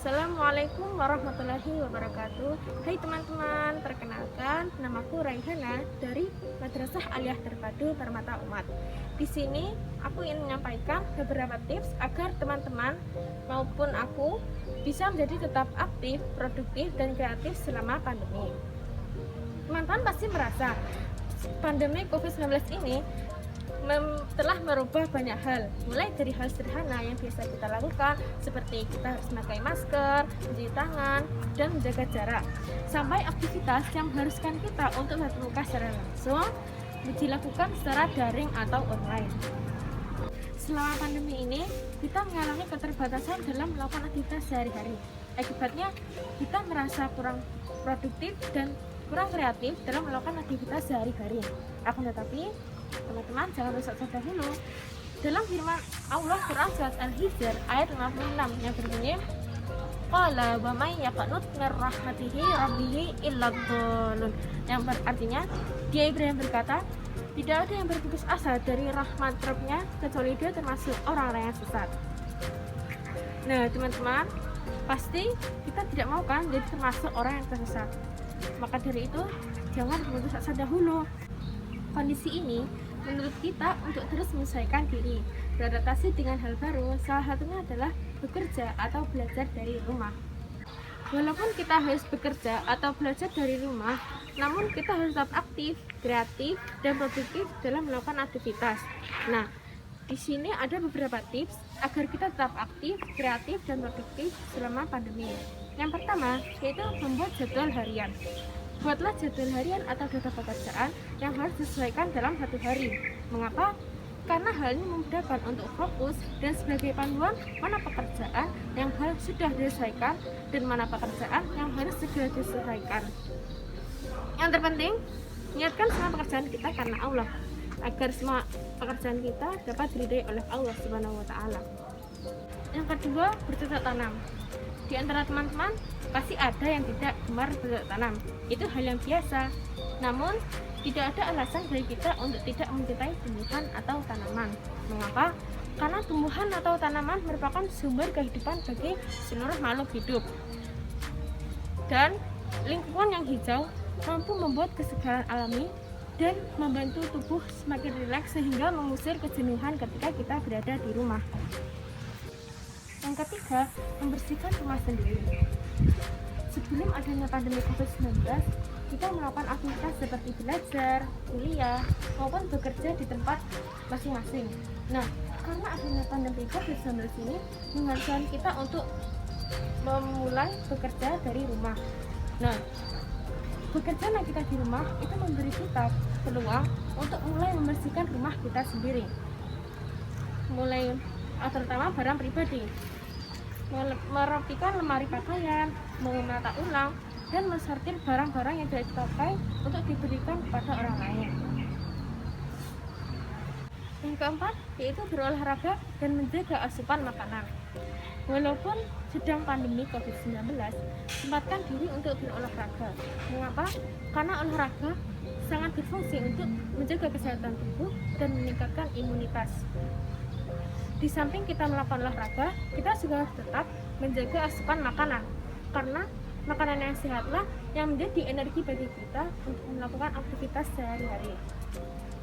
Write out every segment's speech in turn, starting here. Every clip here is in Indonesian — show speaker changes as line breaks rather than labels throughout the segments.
Assalamualaikum warahmatullahi wabarakatuh. Hai teman-teman, perkenalkan namaku Raihana dari Madrasah Aliyah Terpadu Permata Umat. Di sini aku ingin menyampaikan beberapa tips agar teman-teman maupun aku bisa menjadi tetap aktif, produktif, dan kreatif selama pandemi. Teman-teman pasti merasa pandemi COVID-19 ini telah merubah banyak hal, mulai dari hal sederhana yang biasa kita lakukan seperti kita harus memakai masker, mencuci tangan, dan menjaga jarak, sampai aktivitas yang mengharuskan kita untuk tatap muka secara langsung dilakukan secara daring atau online. Selama pandemi ini, kita mengalami keterbatasan dalam melakukan aktivitas sehari-hari. Akibatnya, kita merasa kurang produktif dan kurang kreatif dalam melakukan aktivitas sehari-hari. Akan tetapi, teman-teman jangan rusak dahulu. Dalam firman Allah Quran surat Al-Hijr ayat 56 yang berbunyi, qala wa may yaqnut min rahmatihi rabbihi illa dhalun, yang berartinya dia Ibrahim berkata, tidak ada yang berputus asa dari rahmat Rabb-nya kecuali dia termasuk orang-orang yang sesat. Nah teman-teman, pasti kita tidak mau kan jadi termasuk orang yang tersesat. Maka dari itu jangan berputus asa dahulu. Kondisi ini menurut kita untuk terus menyesuaikan diri, beradaptasi dengan hal baru, salah satunya adalah bekerja atau belajar dari rumah. Walaupun kita harus bekerja atau belajar dari rumah, namun kita harus tetap aktif, kreatif, dan produktif dalam melakukan aktivitas. Nah, di sini ada beberapa tips agar kita tetap aktif, kreatif, dan produktif selama pandemi. Yang pertama, yaitu membuat jadwal harian. Buatlah jadwal harian atau daftar pekerjaan yang harus disesuaikan dalam satu hari. Mengapa? Karena hal ini memudahkan untuk fokus dan sebagai panduan mana pekerjaan yang harus sudah diselesaikan dan mana pekerjaan yang harus segera diselesaikan. Yang terpenting, niatkan semua pekerjaan kita karena Allah, agar semua pekerjaan kita dapat diridhai oleh Allah Subhanahu wa Ta'ala. Yang kedua, bercocok tanam. Di antara teman-teman pasti ada yang tidak gemar bercocok tanam. Itu hal yang biasa. Namun tidak ada alasan bagi kita untuk tidak mencintai tumbuhan atau tanaman. Mengapa? Karena tumbuhan atau tanaman merupakan sumber kehidupan bagi seluruh makhluk hidup. Dan lingkungan yang hijau mampu membuat kesegaran alami dan membantu tubuh semakin rileks sehingga mengusir kejenuhan ketika kita berada di rumah. Yang ketiga, membersihkan rumah sendiri. Sebelum adanya pandemi COVID-19, kita melakukan aktivitas seperti belajar, kuliah, maupun bekerja di tempat masing-masing. Nah, karena adanya pandemi COVID-19 ini mengharuskan kita untuk memulai bekerja dari rumah. Nah, bekerja kita di rumah itu memberi kita peluang untuk mulai membersihkan rumah kita sendiri. Terutama barang pribadi, merapikan lemari pakaian, menata ulang, dan mensortir barang-barang yang tidak dipakai untuk diberikan kepada orang lain. Yang keempat, yaitu berolahraga dan menjaga asupan makanan. Walaupun sedang pandemi COVID-19, sempatkan diri untuk berolahraga. Mengapa? Karena olahraga sangat berfungsi untuk menjaga kesehatan tubuh dan meningkatkan imunitas. Di samping kita melakukan olahraga, kita juga tetap menjaga asupan makanan, karena makanan yang sehatlah yang menjadi energi bagi kita untuk melakukan aktivitas sehari-hari.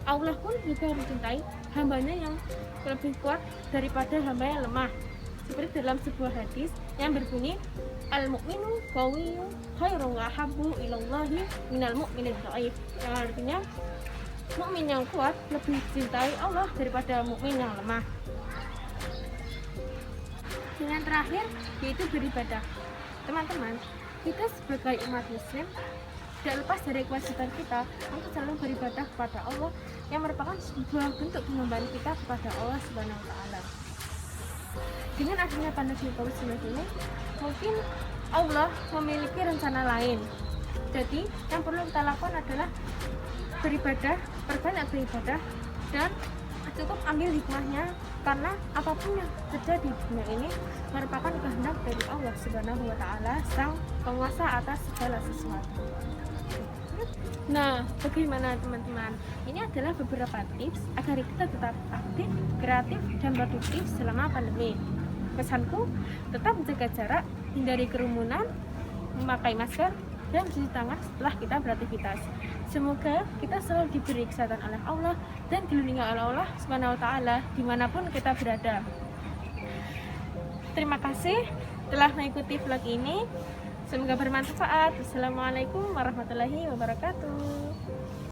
Allah pun juga mencintai hambanya yang lebih kuat daripada hamba yang lemah, seperti dalam sebuah hadis yang berbunyi, al-mu'minu qawiyyu khairun wa habbu ilallahi minal mu'minid dhaif, yang artinya mukmin yang kuat lebih dicintai Allah daripada mukmin yang lemah. Yang terakhir, yaitu beribadah. Teman-teman, kita sebagai umat muslim tidak lepas dari kewajiban kita untuk selalu beribadah kepada Allah, yang merupakan sebuah bentuk penyembahan kita kepada Allah Subhanahu wa Ta'ala. Dengan adanya pandemi COVID-19 ini, mungkin Allah memiliki rencana lain. Jadi, yang perlu kita lakukan adalah beribadah, perbanyak beribadah, dan cukup ambil hikmahnya, karena apapun yang terjadi di dunia ini merupakan kehendak dari Allah Subhanahu wa Ta'ala, Sang Penguasa atas segala sesuatu. Nah, bagaimana teman-teman? Ini adalah beberapa tips agar kita tetap aktif, kreatif, dan produktif selama pandemi. Pesanku, tetap menjaga jarak, hindari kerumunan, memakai masker, dan mencuci tangan setelah kita beraktivitas. Semoga kita selalu diberi kesehatan oleh Allah dan dilindungi oleh Allah Subhanahu wa taala dimanapun kita berada. Terima kasih telah mengikuti vlog ini. Semoga bermanfaat. Wassalamualaikum warahmatullahi wabarakatuh.